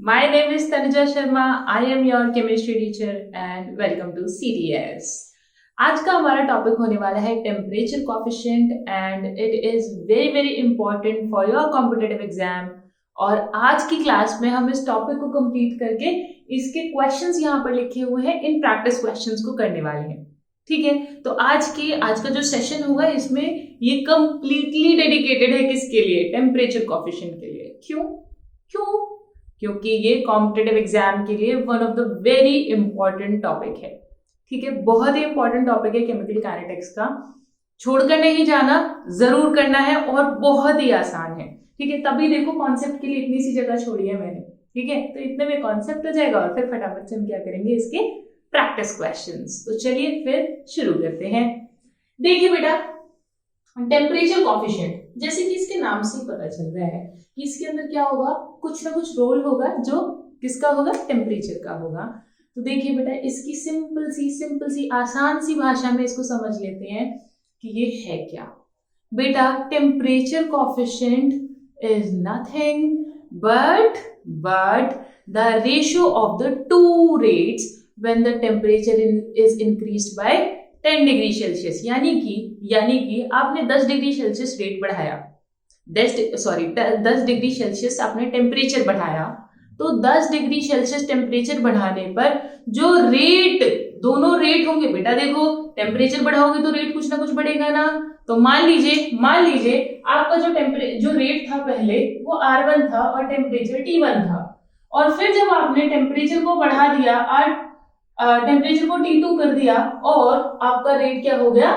My name is Tanuja Sharma. I am your chemistry teacher and welcome to CDS. आज का हमारा topic होने वाला है temperature coefficient and it is very very important for your competitive exam. और आज की क्लास में हम इस टॉपिक को कंप्लीट करके इसके क्वेश्चंस यहाँ पर लिखे हुए हैं, इन प्रैक्टिस क्वेश्चंस को करने वाले हैं। ठीक है, तो आज का जो सेशन होगा इसमें ये कंप्लीटली डेडिकेटेड है किसके लिए? टेम्परेचर कॉफिशिएंट के लिए। क्यों? क्योंकि ये कॉम्पिटिटिव एग्जाम के लिए one of the very important topic है। ठीक है, बहुत ही इंपॉर्टेंट टॉपिक है केमिकल काइनेटिक्स का, छोड़कर नहीं जाना, जरूर करना है और बहुत ही आसान है। ठीक है, तभी देखो कॉन्सेप्ट के लिए इतनी सी जगह छोड़ी है मैंने। ठीक है, तो इतने में कॉन्सेप्ट हो जाएगा और फिर फटाफट से हम क्या करेंगे, इसके प्रैक्टिस क्वेश्चंस। तो चलिए फिर शुरू करते हैं। देखिए बेटा, टेम्परेचर कॉफिशिएंट जैसे कि इसके नाम से ही पता चल रहा है कि इसके अंदर क्या होगा, कुछ ना कुछ रोल होगा जो किसका होगा, टेम्परेचर का होगा। तो देखिए बेटा, इसकी सिंपल सी आसान सी भाषा में इसको समझ लेते हैं कि ये है क्या। बेटा, temperature coefficient is nothing but the ratio of the two rates when the temperature is increased by 10 degree Celsius. यानी कि आपने 10 डिग्री सेल्सियस रेट बढ़ाया, 10 डिग्री सेल्सियस आपने टेम्परेचर बढ़ाया, तो 10 डिग्री सेल्सियस टेम्परेचर बढ़ाने पर जो रेट, दोनों रेट होंगे बेटा। देखो, टेम्परेचर बढ़ाओगे तो रेट कुछ ना कुछ बढ़ेगा ना। तो मान लीजिए आपका जो रेट था पहले वो R1 था और टेम्परेचर T1 था, और फिर जब आपने टेम्परेचर को बढ़ा दिया, टेम्परेचर को T2 कर दिया और आपका रेट क्या हो गया,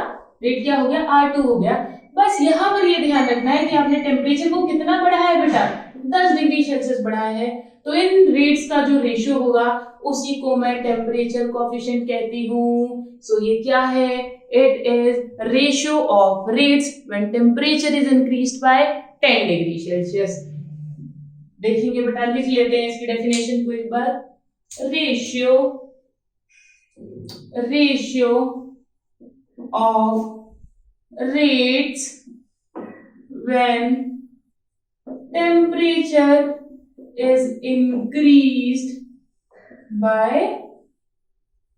R2 हो गया। बस यहाँ पर ये ध्यान रखना है कि आपने टेम्परेचर को कितना बढ़ाया है बेटा, 10 डिग्री सेल्सियस बढ़ाया है। तो इन रेट्स का जो रेशियो होगा उसी को मैं टेम्परेचर कोएफिशिएंट कहती हूँ। सो ये क्या है, it is ratio of rates when temperature is increased by 10 degree Celsius. देखेंगे बेटा, लिख लेते हैं इसकी डेफिनेशन को एक बार। Ratio of rates when temperature is increased by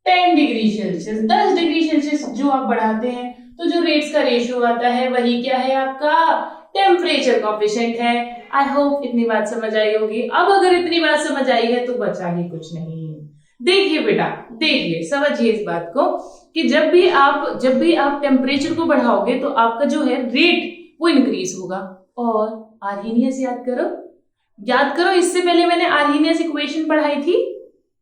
10 degree Celsius. 10 degree Celsius जो आप बढ़ाते हैं तो जो रेट्स का रेशियो आता है वही क्या है, आपका टेम्परेचर कोएफिशिएंट है। आई होप इतनी बात समझ आई होगी। अब अगर इतनी बात समझ आई है तो बचा ही कुछ नहीं। देखिए बेटा, समझिए इस बात को कि जब भी आप टेम्परेचर को बढ़ाओगे तो आपका जो है रेट वो इंक्रीज होगा। और आर्हीनियस याद करो, इससे पहले मैंने आर्हीनियस इक्वेशन पढ़ाई थी।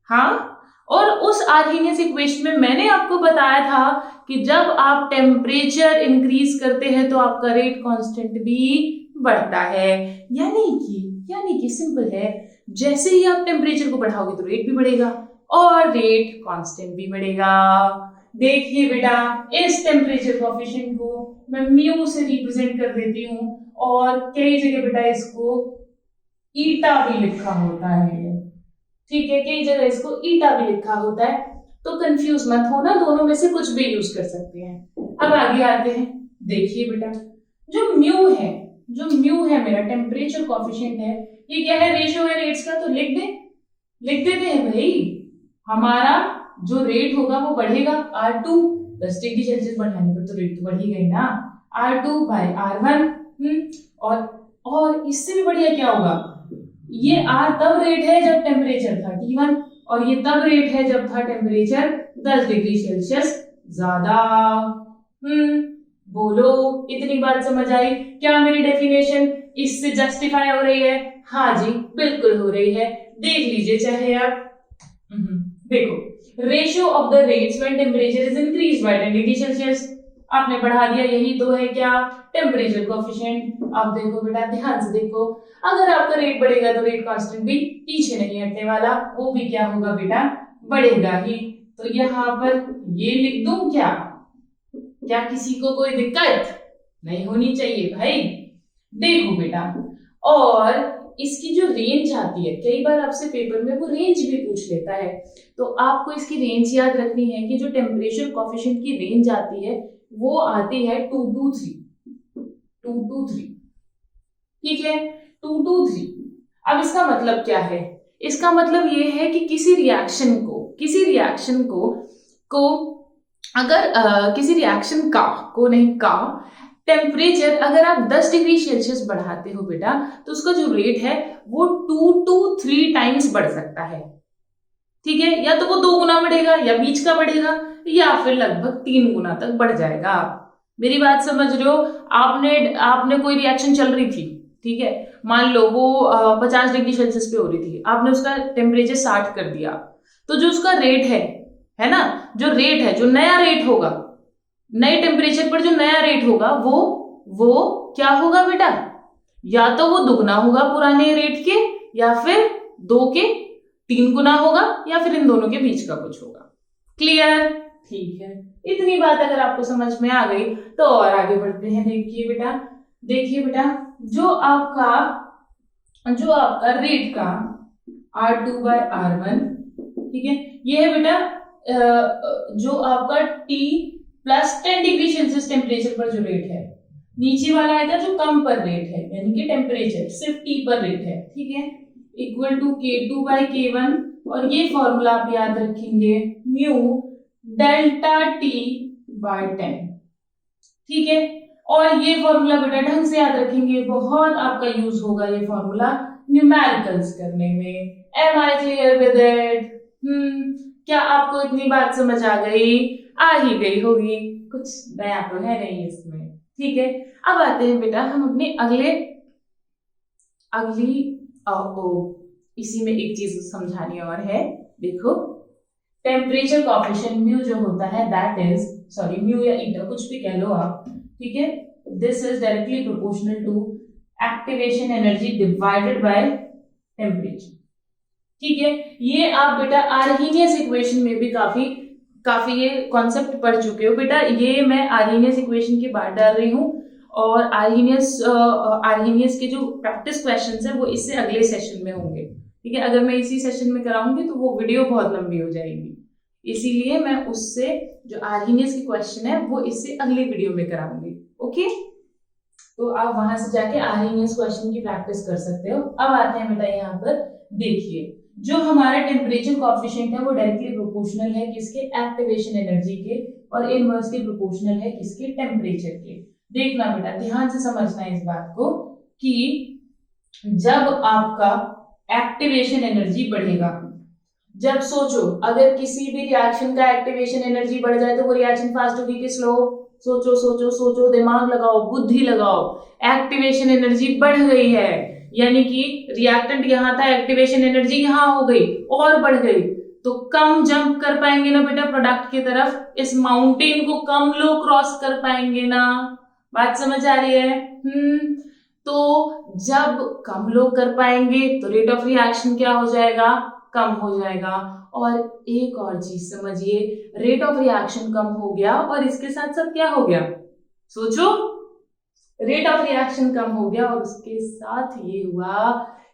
हाँ, और उस आर्हीनियस इक्वेशन में मैंने आपको बताया था कि जब आप टेम्परेचर इंक्रीज करते हैं तो आपका रेट कांस्टेंट भी बढ़ता है। यानी कि सिंपल है, जैसे ही आप टेम्परेचर को बढ़ाओगे तो रेट भी बढ़ेगा और रेट कांस्टेंट भी बढ़ेगा। देखिए बेटा, इस टेम्परेचर कोएफिशिएंट को मैं म्यू से रिप्रेजेंट कर देती हूँ और कई जगह बेटा इसको ईटा भी लिखा होता है। ठीक है, कई जगह इसको ईटा भी लिखा होता है, तो कंफ्यूज मत होना, दोनों में से कुछ भी यूज कर सकते हैं। अब आगे आते हैं। देखिए बेटा, जो म्यू है मेरा टेम्परेचर कोएफिशिएंट है, ये क्या है, रेशियो है रेट्स का। तो लिख देते हैं भाई, हमारा जो रेट होगा वो बढ़ेगा R2, 10 डिग्री सेल्सियस बढ़ाने पर तो रेट तो बढ़ ही गई ना, R2 बाय R1। और इससे भी बढ़िया क्या होगा, ये R तब रेट है जब टेम्परेचर था T1 और ये तब रेट है जब था टेम्परेचर 10 डिग्री सेल्सियस ज्यादा। बोलो, इतनी बात समझ आई? क्या मेरी डेफिनेशन इससे जस्टिफाई हो रही है? हाँ जी, बिल्कुल हो रही है। देख लीजिए चाहे आप। देखो, ratio of the rates when temperature is increased by 10 degree Celsius आपने बढ़ा दिया, यही तो है क्या, टेम्परेचर कोएफिशिएंट। अब देखो बेटा, ध्यान से देखो, अगर आपका रेट बढ़ेगा तो रेट कांस्टेंट भी पीछे नहीं हटने वाला, वो भी क्या होगा बेटा, बढ़ेगा ही। तो यहाँ पर ये लिख दूं क्या किसी को कोई दिक्कत नहीं होनी चाहिए भाई। देखो बेटा, और इसकी जो रेंज आती है, कई बार आपसे पेपर में वो रेंज भी पूछ लेता है, तो आपको इसकी रेंज याद रखनी है कि जो टेम्परेचर कोएफिशिएंट की रेंज आती है वो आती है 2 to 3। ठीक है, 2 to 3। अब इसका मतलब क्या है इसका मतलब ये है कि किसी रिएक्शन को अगर किसी रिएक्शन का टेम्परेचर अगर आप 10 डिग्री सेल्सियस बढ़ाते हो बेटा, तो उसका जो रेट है वो 2 to 3 टाइम्स बढ़ सकता है। ठीक है, या तो वो 2 गुना बढ़ेगा, या बीच का बढ़ेगा, या फिर लगभग 3 गुना तक बढ़ जाएगा। मेरी बात समझ रहे हो? आपने कोई रिएक्शन चल रही थी, ठीक है, मान लो वो 50 डिग्री सेल्सियस पे हो रही थी, आपने उसका टेम्परेचर 60 कर दिया, तो जो उसका रेट है ना, जो रेट है, जो नया रेट होगा, नए टेम्परेचर पर जो नया रेट होगा वो क्या होगा बेटा? या तो वो दुगना होगा पुराने रेट के, या फिर 2 के 3 गुना होगा, या फिर इन दोनों के बीच का कुछ होगा। क्लियर? ठीक है, इतनी बात अगर आपको समझ में आ गई तो और आगे बढ़ते हैं। देखिए बेटा, जो आपका रेट का R2/R1, ठीक है, ये है बेटा जो आपका T plus 10 degree Celsius temperature पर जो रेट है। नीचे वाला आएगा जो कम पर रेट है, यानी कि टेम्परेचर सिर्फ T पर रेट है, ठीक है, इक्वल टू K2/K1, और ये फॉर्मूला आप याद रखेंगे म्यू डेल्टा T/10, ठीक है। और ये फॉर्मूला बेटा ढंग से याद रखेंगे, बहुत आपका यूज होगा ये फॉर्मूला न्यूमेरिकल्स करने में। Am I clear with it? क्या आपको इतनी बात समझ आ गई? आ ही गई होगी, कुछ नया तो है नहीं इसमें, ठीक है। अब आते हैं बेटा हम अपने इसी में एक चीज समझानी और है। देखो, टेम्परेचर कोएफिशिएंट म्यू जो होता है, दैट इज म्यू या ईटा कुछ भी कह लो आप, ठीक है, this is directly proportional to activation energy divided by temperature, ठीक है। ये आप बेटा आर्हीनियस इक्वेशन में भी काफी ये कॉन्सेप्ट पढ़ चुके हो बेटा। ये मैं आर्हीनियस इक्वेशन के बाद डाल रही हूँ, और आर्हीनियस के जो प्रैक्टिस क्वेश्चंस है वो इससे अगले सेशन में होंगे, ठीक है। अगर मैं इसी सेशन में कराऊंगी तो वो वीडियो बहुत लंबी हो जाएगी, इसीलिए मैं उससे जो आर्हीनियस के क्वेश्चन है वो इससे अगली वीडियो में कराऊंगी, ओके। तो आप वहां से जाके आर्हीनियस क्वेश्चन की प्रैक्टिस कर सकते हो। अब आते हैं बेटा यहाँ पर, देखिए जो हमारा टेम्परेचर कोएफिशिएंट है वो डायरेक्टली प्रोपोर्शनल है किसके? एक्टिवेशन एनर्जी के, और इनवर्सली प्रोपोर्शनल है किसके? टेम्परेचर के। देखना बेटा, ध्यान से समझना है इस बात को कि जब आपका एक्टिवेशन एनर्जी बढ़ेगा, जब सोचो अगर किसी भी रिएक्शन का एक्टिवेशन एनर्जी बढ़ जाए तो वो रिएक्शन फास्ट होगी कि स्लो? सोचो, दिमाग लगाओ, बुद्धि लगाओ। एक्टिवेशन एनर्जी बढ़ गई है, यानी कि रिएक्टेंट यहां था, एक्टिवेशन एनर्जी यहां हो गई और बढ़ गई, तो कम जंप कर पाएंगे ना बेटा प्रोडक्ट की तरफ, इस माउंटेन को कम लोग क्रॉस कर पाएंगे ना? बात समझ आ रही है? तो जब कम लोग कर पाएंगे तो रेट ऑफ रिएक्शन क्या हो जाएगा? कम हो जाएगा। और एक और चीज समझिए, रेट ऑफ रिएक्शन कम हो गया और इसके साथ साथ क्या हो गया? सोचो, रेट ऑफ रिएक्शन कम हो गया और उसके साथ ये हुआ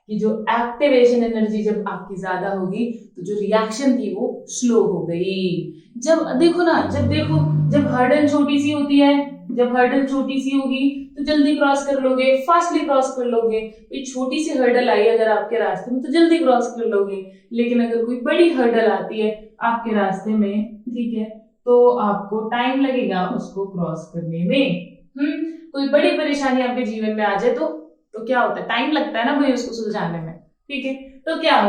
कि जो एक्टिवेशन एनर्जी जब आपकी ज्यादा होगी तो जो रिएक्शन थी वो स्लो हो गई। जब जब हर्डल छोटी सी होती है, जब हर्डल छोटी सी होगी तो जल्दी क्रॉस कर लोगे, फास्टली क्रॉस कर लोगे। कोई छोटी सी हर्डल आई अगर आपके रास्ते में तो जल्दी क्रॉस कर लोगे, लेकिन अगर कोई बड़ी हर्डल आती है आपके रास्ते में, ठीक है, तो आपको टाइम लगेगा उसको क्रॉस करने में। कोई बड़ी परेशानी आपके जीवन में आ जाए तो क्या होता है? टाइम लगता है ना भाई उसको सुलझाने में, ठीक है। तो क्या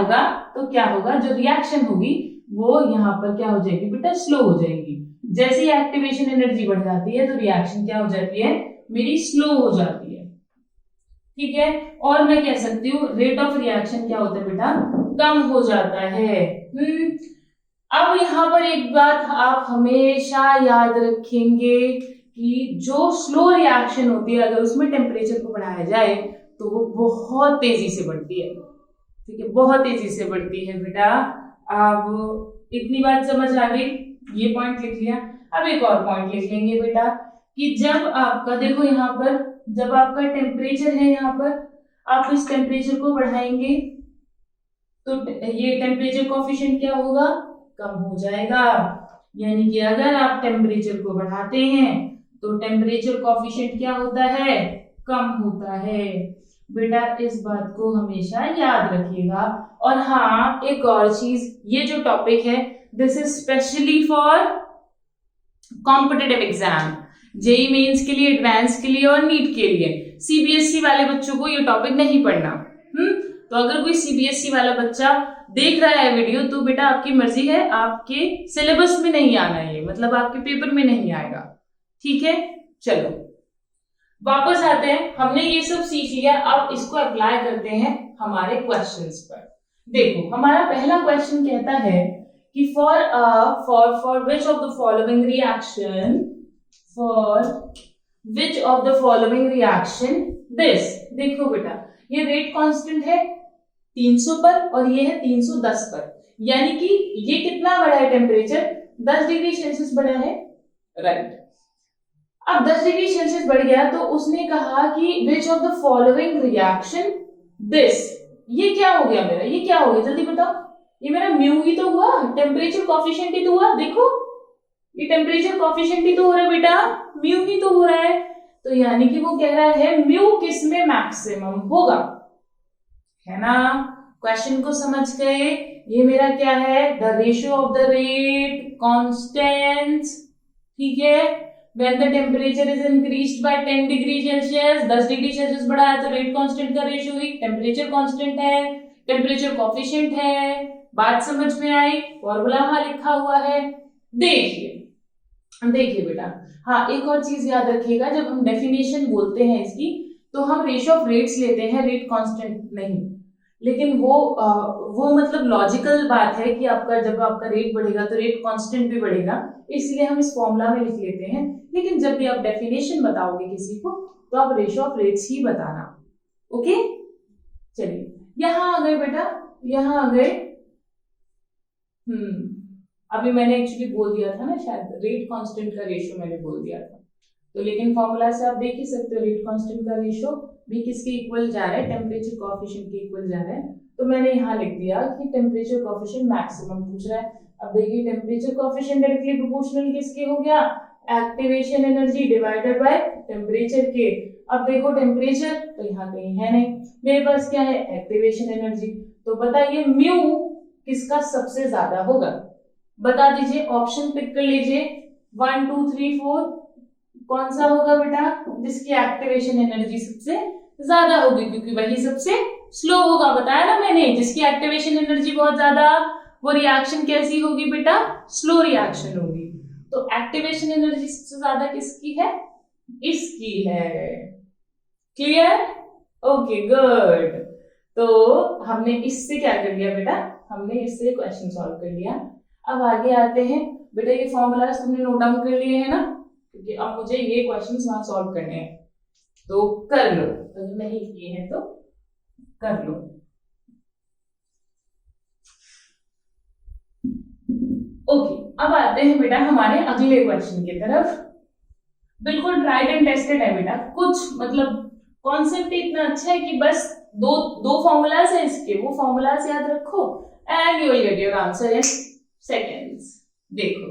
होगा, जो रिएक्शन होगी वो यहाँ पर क्या हो जाएगी बेटा? स्लो हो जाएगी। जैसे ही एक्टिवेशन एनर्जी बढ़ जाती है तो रिएक्शन क्या हो जाती है मेरी? स्लो हो जाती है, ठीक है। और मैं कह सकती हूँ रेट ऑफ रिएक्शन क्या होता है बेटा? कम हो जाता है। अब यहाँ पर एक बात आप हमेशा याद रखेंगे कि जो स्लो रिएक्शन होती है अगर उसमें टेम्परेचर को बढ़ाया जाए तो वो बहुत तेजी से बढ़ती है, ठीक है, बहुत तेजी से बढ़ती है बेटा। अब इतनी बात समझ आ गई, ये पॉइंट लिख लिया। अब एक और पॉइंट लिख लेंगे बेटा कि जब आपका देखो यहाँ पर जब आपका टेम्परेचर है, यहाँ पर आप इस टेम्परेचर को बढ़ाएंगे तो ये टेम्परेचर कोएफिशिएंट क्या होगा? कम हो जाएगा। यानी कि अगर आप टेम्परेचर को बढ़ाते हैं तो टेम्परेचर कोएफिशिएंट क्या होता है? कम होता है। बेटा इस बात को हमेशा याद रखिएगा। और हाँ, एक और चीज, ये जो टॉपिक है this is specially for competitive exam, JEE Mains के लिए, एडवांस के लिए और नीट के लिए। सीबीएसई वाले बच्चों को ये टॉपिक नहीं पढ़ना। तो अगर कोई सीबीएसई वाला बच्चा देख रहा है वीडियो तो बेटा आपकी मर्जी है, आपके सिलेबस में नहीं आना है, मतलब आपके पेपर में नहीं आएगा। ठीक है, चलो वापस आते हैं। हमने ये सब सीख लिया, अब इसको अप्लाई करते हैं हमारे क्वेश्चंस पर। देखो हमारा पहला क्वेश्चन कहता है कि for which of the following reaction, for which of the following reaction this. देखो बेटा ये रेट कांस्टेंट है 300 पर और ये है 310 पर, यानी कि ये कितना बढ़ा है टेम्परेचर, 10 डिग्री सेल्सियस बढ़ा है, राइट। अब 10 डिग्री सेल्सियस बढ़ गया तो उसने कहा कि which of the following reaction this. ये क्या हो गया मेरा, ये क्या हो गया जल्दी बताओ, ये मेरा म्यू ही तो हुआ, टेम्परेचर कोफिशिएंट ही तो हुआ। देखो ये टेम्परेचर कोफिशिएंट ही तो हो रहा है बेटा, म्यू ही तो हो रहा है। तो यानी कि वो कह रहा है म्यू किस में मैक्सिमम होगा, है ना। क्वेश्चन को समझ गए। ये मेरा क्या है, the ratio of the rate constants, ठीक है। When the temperature is increased by 10 degree Celsius, 10 degree Celsius बढ़ा है तो रेट कांस्टेंट का रेशियो हुई, टेम्परेचर कांस्टेंट है, टेम्परेचर कोफिशिएंट है। बात समझ में आई, फॉर्मूला वहां लिखा हुआ है। देखिए देखिए बेटा, हाँ एक और चीज याद रखिएगा, जब हम डेफिनेशन बोलते हैं इसकी तो हम रेशियो ऑफ रेट्स लेते हैं, रेट कांस्टेंट नहीं। लेकिन वो मतलब लॉजिकल बात है कि आपका जब आपका रेट बढ़ेगा तो रेट कांस्टेंट भी बढ़ेगा, इसलिए हम इस फॉर्मूला में लिख लेते हैं। लेकिन जब भी आप डेफिनेशन बताओगे किसी को तो आप रेशियो ऑफ रेट्स ही बताना। ओके चलिए यहां आ गए बेटा, यहां आ गए। अभी मैंने एक्चुअली बोल दिया था ना शायद, रेट कांस्टेंट का रेशियो मैंने बोल दिया था, तो लेकिन फॉर्मूला से आप देख ही सकते हो रेट कांस्टेंट का रेशियो भी किसके इक्वल जा रहा है, टेम्परेचर कोएफिशिएंट के इक्वल जा रहा है। तो मैंने यहाँ लिख दिया कि टेम्परेचर कोएफिशिएंट मैक्सिमम पूछ रहा है। अब देखिए टेम्परेचर कोएफिशिएंट डायरेक्टली प्रोपोर्शनल किसके हो गया, activation energy divided by temperature के। अब देखो टेम्परेचर तो यहाँ कहीं है नहीं, मेरे पास क्या है, एक्टिवेशन एनर्जी। तो बताइए म्यू किसका सबसे ज्यादा होगा, बता दीजिए, ऑप्शन पिक कर लीजिए 1 2 3 4, कौन सा होगा बेटा, जिसकी एक्टिवेशन एनर्जी सबसे ज्यादा होगी, क्योंकि वही सबसे स्लो होगा। बताया ना मैंने, जिसकी एक्टिवेशन एनर्जी बहुत ज्यादा, वो रिएक्शन कैसी होगी बेटा, स्लो रिएक्शन होगी। तो एक्टिवेशन एनर्जी सबसे ज्यादा किसकी है, इसकी है। Clear, okay good. तो हमने इससे क्या कर लिया बेटा, हमने इससे क्वेश्चन सॉल्व कर लिया। अब आगे आते हैं बेटा, ये फॉर्मूलाज तुमने नोट डाउन कर लिए हैं ना, क्योंकि अब मुझे ये क्वेश्चंस वहां सॉल्व करने हैं, तो कर लो, अगर नहीं किए हैं तो कर लो। ओके अब आते हैं बेटा हमारे अगले क्वेश्चन की तरफ। बिल्कुल ट्राइड एंड टेस्टेड है बेटा, कुछ मतलब कॉन्सेप्ट इतना अच्छा है कि बस दो फॉर्मूलाज है इसके, वो फॉर्मूलाज याद रखो and you will get your answer in seconds. देखो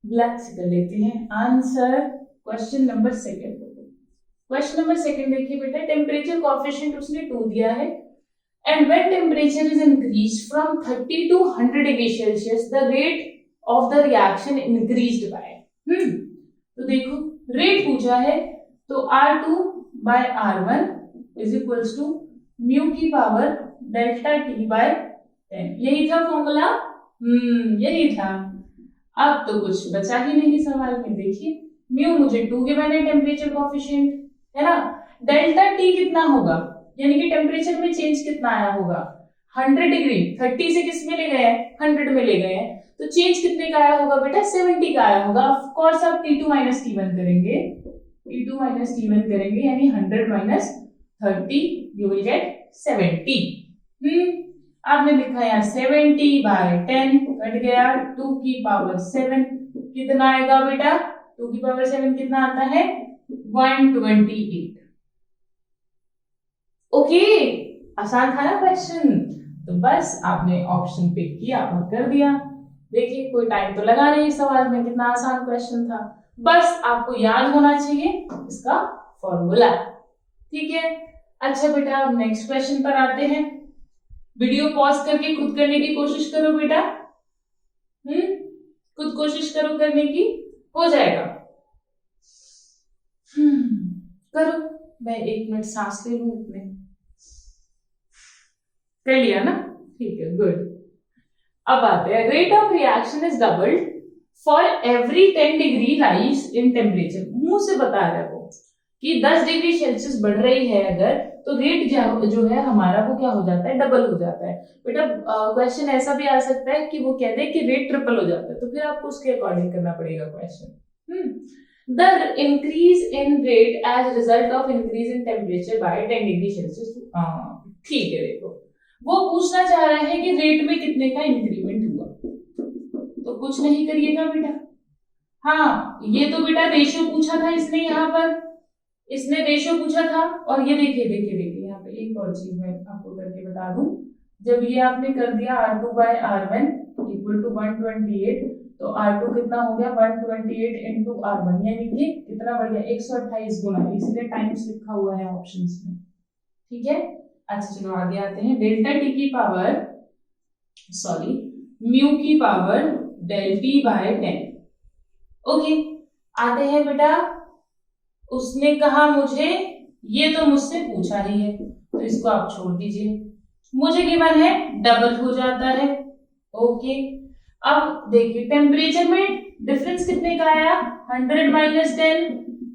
ब्लैक से कर लेते हैं answer. Question number second, question number second देखिए बेटा, टेम्परेचर कोएफिशिएंट उसने 2 दिया है and when temperature is increased from 30 to 100 degree Celsius the rate of the reaction increased by. तो देखो रेट पूछा है, तो R2 by R1 is equals to mu की पावर डेल्टा T by 10। यही था फॉर्मूला, यही था। अब तो कुछ बचा ही नहीं सवाल में। देखिए म्यू मुझे 2 गिवन है टेम्परेचर कोएफिशिएंट, है ना। डेल्टा टी कितना होगा, यानी कि टेम्परेचर में चेंज कितना आया होगा, 100 डिग्री, 30 से किस में ले गए हैं, 100 में ले गए हैं, तो चेंज कितने का आया होगा बेटा, 70 का आया होगा। ऑफ कोर्स आप T2 माइनस T1 करेंगे, T2 माइनस T1 करेंगे, यानी 100 माइनस 30 यू विल गेट 70। आपने लिखा यार 70 बाय 10 कट गया, 2 की पावर 7 कितना आएगा बेटा, 2 की पावर 7 कितना आता है, 128। ओके आसान था ना क्वेश्चन, तो बस आपने ऑप्शन पिक किया और कर दिया। देखिए कोई टाइम तो लगा नहीं इस सवाल में, कितना आसान क्वेश्चन था। बस आपको याद होना चाहिए इसका फॉर्मूला, ठीक है। अच्छा बेटा, अब नेक्स्ट क्वेश्चन पर आते हैं। वीडियो पॉज करके खुद करने की कोशिश करो बेटा। खुद कोशिश करो करने की, हो जाएगा। करो। मैं 1 मिनट सांस ले लूं अपने। कर लिया ना? ठीक है, गुड। अब आते हैं, rate of reaction is doubled for every 10 degree rise in temperature. मुंह से बता रहा है वो कि 10 डिग्री सेल्सियस बढ़ रही है अगर, तो रेट जो है हमारा वो क्या हो जाता है, डबल हो जाता है। बेटा क्वेश्चन ऐसा भी आ सकता है कि वो कह दे कि रेट ट्रिपल हो जाता है, तो फिर आपको उसके अकॉर्डिंग करना पड़ेगा question. The increase in rate as result of increase in temperature by 10 degree Celsius. ठीक है, देखो वो पूछना चाह रहा है कि रेट में कितने का इंक्रीमेंट हुआ, तो कुछ नहीं करिएगा बेटा। हाँ, ये तो बेटा रेशियो पूछा था इसने, यहाँ पर इसने रेशियो पूछा था। और ये देखिए देखिए देखिए, यहाँ पे एक और चीज मैं आपको करके बता दूं। जब ये आपने कर दिया R2 bye R1 equal to 128, तो R2 कितना हो गया, 128 इंटू R1, यानी कि कितना बढ़ गया, 128 गुना, इसलिए टाइम्स लिखा हुआ है ऑप्शंस में। ठीक है, अच्छा चलो आगे आते हैं। डेल्टा टी की पावर म्यू की power del T by 10। Okay, आते हैं बेटा। उसने कहा मुझे, ये तो मुझसे पूछा ही है, तो इसको आप छोड़ दीजिए। मुझे गिवन है डबल हो जाता है। ओके, अब देखिए टेम्परेचर में डिफरेंस कितने का आया, 100 माइनस 10,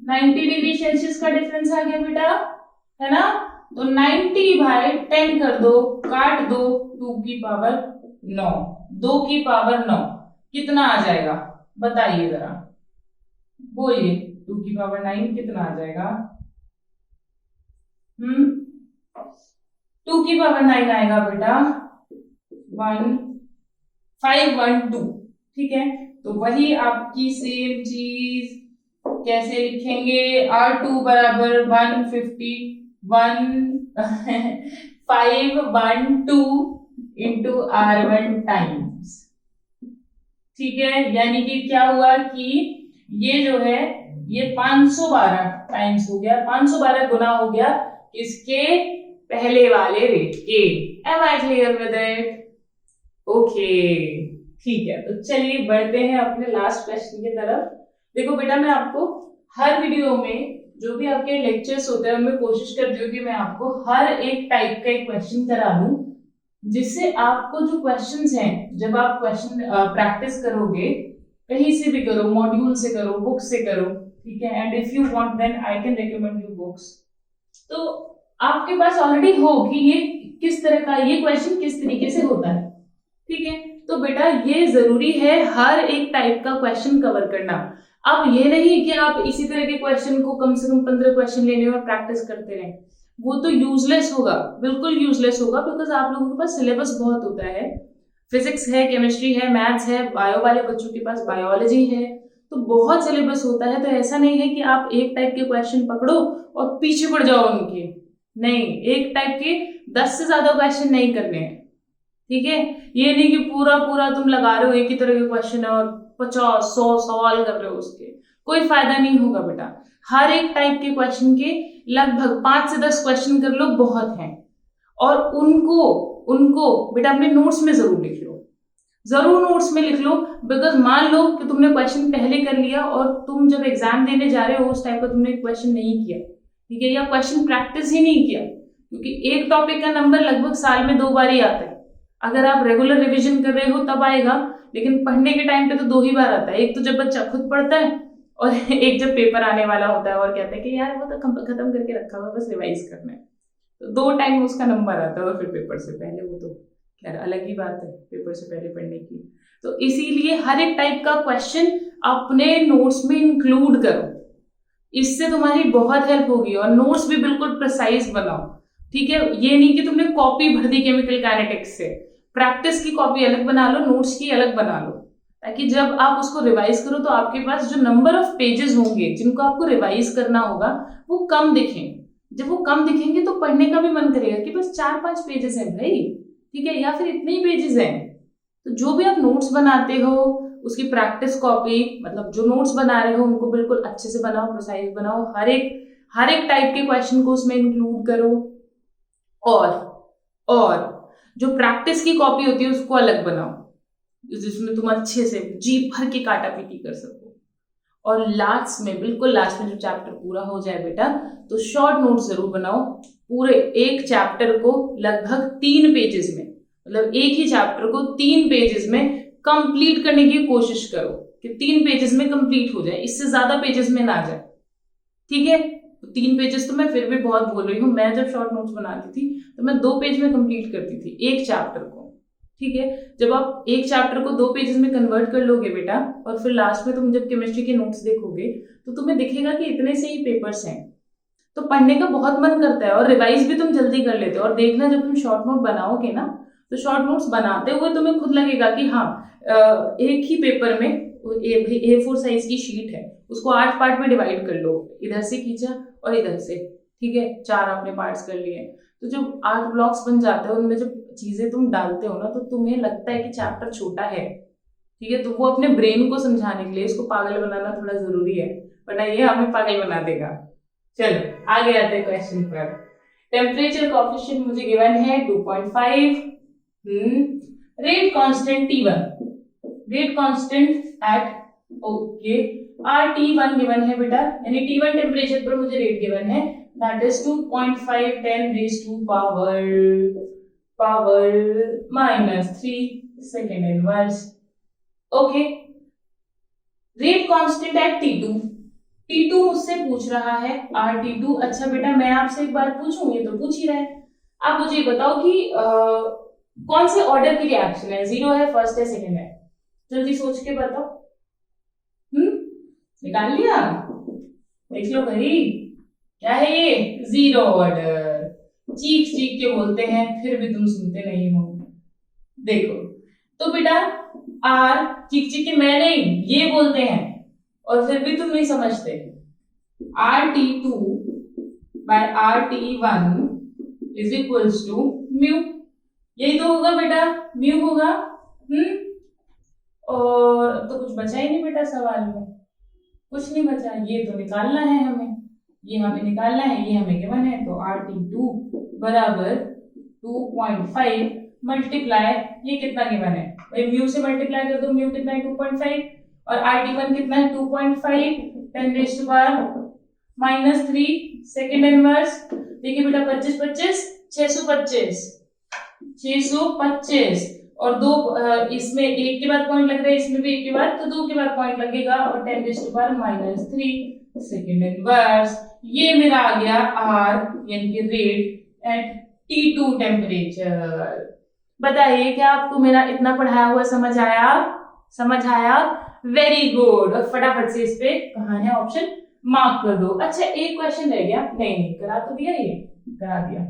90 डिग्री सेल्सियस का डिफरेंस आ गया बेटा, है ना। तो 90 बाय 10 कर दो, काट दो, 2 की पावर 9, 2 की पावर 9 कितना आ जाएगा, बताइए जरा, बोलिए। 2 की पावर 9 कितना आ जाएगा? 2 की पावर 9 आएगा बेटा 1512। ठीक है, तो वही आपकी सेम चीज कैसे लिखेंगे, R2 बराबर 512 इंटू R1 टाइम्स। ठीक है, यानी कि क्या हुआ कि ये जो है ये 512 टाइम्स हो गया, 512 गुना हो गया इसके पहले वाले रेट के। Am I clear with it? Okay, ठीक है, तो चलिए बढ़ते हैं अपने लास्ट क्वेश्चन की तरफ। देखो बेटा, मैं आपको हर वीडियो में जो भी आपके लेक्चर्स होते हैं उनमें कोशिश करती हूँ कि मैं आपको हर एक टाइप का एक क्वेश्चन करा दूं, जिससे आपको जो क्वेश्चंस हैं, जब आप क्वेश्चन प्रैक्टिस करोगे, कहीं से भी करो, मॉड्यूल से करो, बुक से करो, ठीक है, and if you want then I can recommend you books, तो आपके पास ऑलरेडी हो कि ये किस तरह का, ये क्वेश्चन किस तरीके से होता है। ठीक है, तो बेटा ये जरूरी है हर एक टाइप का क्वेश्चन कवर करना। अब ये नहीं कि आप इसी तरह के क्वेश्चन को कम से कम 15 क्वेश्चन लेने और प्रैक्टिस करते रहें, वो तो यूजलेस होगा, बिल्कुल यूजलेस होगा, बिकॉज आप लोगों के पास सिलेबस बहुत होता है, फिजिक्स है, केमिस्ट्री है, मैथ्स है, बायो वाले बच्चों के पास बायोलॉजी है, तो बहुत सिलेबस होता है। तो ऐसा नहीं है कि आप एक टाइप के क्वेश्चन पकड़ो और पीछे पड़ जाओ उनके, नहीं, एक टाइप के 10 से ज्यादा क्वेश्चन नहीं करने हैं। ठीक है, ये नहीं कि पूरा पूरा तुम लगा रहे हो एक ही तरह के क्वेश्चन है और 50-100 सवाल कर रहे हो, उसके कोई फायदा नहीं होगा बेटा। हर एक टाइप के क्वेश्चन के लगभग 5 से 10 क्वेश्चन कर लो, बहुत हैं, और उनको बेटा अपने नोट्स में जरूर लिख लो, जरूर नोट्स में लिख लो, बिकॉज मान लो कि तुमने क्वेश्चन पहले कर लिया और तुम जब एग्जाम देने जा रहे हो उस टाइप का तुमने क्वेश्चन नहीं किया, ठीक है, या क्वेश्चन प्रैक्टिस ही नहीं किया, क्योंकि एक टॉपिक का नंबर लगभग साल में 2 बार ही आता है। अगर आप रेगुलर रिवीजन कर रहे हो तब आएगा, लेकिन पढ़ने के टाइम पे तो 2 ही बार आता है, एक तो जब बच्चा खुद पढ़ता है और एक जब पेपर आने वाला होता है और कहता है कि यार वो तो खत्म करके रखा हुआ है, बस रिवाइज करना है, तो 2 टाइम उसका नंबर आता है, और फिर पेपर से पहले, वो तो खैर अलग ही बात है पेपर से पहले पढ़ने की। तो इसीलिए हर एक टाइप का क्वेश्चन अपने नोट्स में इंक्लूड करो, इससे तुम्हारी बहुत हेल्प होगी, और नोट्स भी बिल्कुल प्रिसाइज बनाओ। ठीक है, ये नहीं कि तुमने कॉपी भर दी केमिकल काइनेटिक्स से, प्रैक्टिस की कॉपी अलग बना लो, नोट्स की अलग बना लो, ताकि जब आप उसको रिवाइज करो तो आपके पास जो नंबर ऑफ पेजेस होंगे जिनको आपको रिवाइज करना होगा वो कम दिखें। जब वो कम दिखेंगे तो पढ़ने का भी मन करेगा कि बस 4-5 पेजेस हैं भाई, ठीक है, या फिर इतने ही पेजेस हैं। तो जो भी आप नोट्स बनाते हो उसकी प्रैक्टिस कॉपी, मतलब जो नोट्स बना रहे हो उनको बिल्कुल अच्छे से बनाओ, प्रिसाइज बनाओ, हर एक टाइप के क्वेश्चन को उसमें इंक्लूड करो। और जो प्रैक्टिस की कॉपी होती है उसको अलग बनाओ, जिसमें तुम अच्छे से जी भर के काटा पीटी कर सको। और लास्ट में, बिल्कुल लास्ट में जब चैप्टर पूरा हो जाए बेटा, तो शॉर्ट नोट्स जरूर बनाओ। पूरे एक चैप्टर को लगभग 3 पेजेस में, मतलब एक ही चैप्टर को 3 पेजेस में कंप्लीट करने की कोशिश करो कि 3 पेजेस में कंप्लीट हो जाए, इससे ज्यादा पेजेस में ना जाए, ठीक है। तो 3 पेजेस तो मैं फिर भी बहुत बोल रही हूँ। मैं जब शॉर्ट नोट्स बनाती थी तो मैं 2 पेज में कंप्लीट करती थी एक चैप्टर को, ठीक है। जब आप एक चैप्टर को 2 पेजेस में कन्वर्ट कर लोगे बेटा, और फिर लास्ट में तुम जब केमिस्ट्री के नोट्स देखोगे तो तुम्हें दिखेगा कि इतने से ही पेपर्स हैं, तो पढ़ने का बहुत मन करता है और रिवाइज भी तुम जल्दी कर लेते हो। और देखना, जब तुम शॉर्ट नोट बनाओगे ना, तो शॉर्ट नोट्स बनाते हुए तुम्हें खुद लगेगा कि हाँ, एक ही पेपर में A4 साइज की शीट है, उसको 8 पार्ट में डिवाइड कर लो, इधर से खींचा और इधर से, ठीक है, 4 आपने पार्ट्स कर लिए। तो जब 8 ब्लॉक्स बन जाते हैं, उनमें जब चीजें तुम डालते हो ना, तो तुम्हें लगता है कि चैप्टर छोटा है, ठीक है। तो वो अपने ब्रेन को समझाने के लिए इसको पागल बनाना थोड़ा जरूरी है, वरना ये हमें पागल बना देगा। चलो आगे आते हैं क्वेश्चन पर। टेम्परेचर कोएफिशिएंट मुझे गिवन है 2.5, rate constant T1, rate constant at, okay, RT1 given है बेटा, यानी T1 टेम्परेचर पर मुझे रेट गिवन है, that is 2.5 10 raise to power -3 second inverse, okay. Rate constant at T2 मुझसे पूछ रहा है RT2। अच्छा बेटा, मैं आपसे एक बात पूछूं, ये तो पूछ ही रहा है। आप मुझे बताओ कि कौन से ऑर्डर की रिएक्शन है, 0 है, फर्स्ट है, सेकंड है, जल्दी सोच के बताओ। निकाल लिया, देख लो भाई, क्या है ये, 0 ऑर्डर। चीख चीख के बोलते हैं, फिर भी तुम सुनते नहीं हो। देखो तो बेटा, आर चीख चीख के मैं नहीं, ये बोलते हैं, और फिर भी तुम नहीं समझते। RT2 by RT1 is equals to mu, यही तो होगा बेटा, म्यू होगा। और तो कुछ बचा ही नहीं बेटा सवाल में, कुछ नहीं बचा। ये तो निकालना है हमें, ये हमें निकालना है, ये हमें गिवन है। तो RT2 बराबर 2.5 मल्टीप्लाई, ये कितना गिवन है भाई, म्यू से मल्टीप्लाई कर दो, म्यू कितना है 2.5, और RT1 कितना है 2.5 10 raise to power -3 second inverse. देखिए बेटा, 25 25 625 और 2 इसमें 1 के बाद पॉइंट लग रहा है, इसमें भी 1 के बाद, तो 2 के बाद पॉइंट लगेगा, और 10 raise to power -3 second inverse. ये मेरा आ गया R, यानी कि रेट एट T2 टेम्परेचर। बताइए क्या आपको मेरा इतना पढ़ाया हुआ समझ आया? समझ आया? Very good. और फटाफट से इस पे कहाँ है ऑप्शन, मार्क कर दो। अच्छा, एक क्वेश्चन रह गया, नहीं करा तो दिया, ये करा दिया,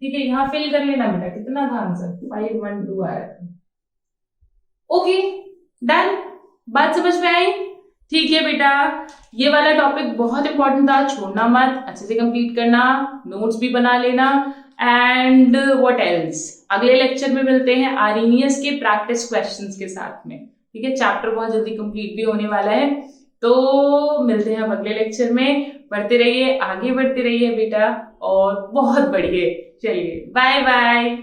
ठीक है। यहाँ फिल कर लेना बेटा, कितना था आंसर, 512 आया था। ओके डन, बात समझ में आई? ठीक है बेटा, ये वाला टॉपिक बहुत इंपॉर्टेंट था, छोड़ना मत, अच्छे से कंप्लीट करना, नोट्स भी बना लेना। एंड व्हाट एल्स, अगले लेक्चर में मिलते हैं आर्हेनियस के प्रैक्टिस क्वेश्चंस के साथ में, ठीक है। चैप्टर बहुत जल्दी कंप्लीट भी होने वाला है, तो मिलते हैं अब अगले लेक्चर में। पढ़ते रहिए, आगे बढ़ते रहिए बेटा, और बहुत बढ़िए। चलिए बाय बाय।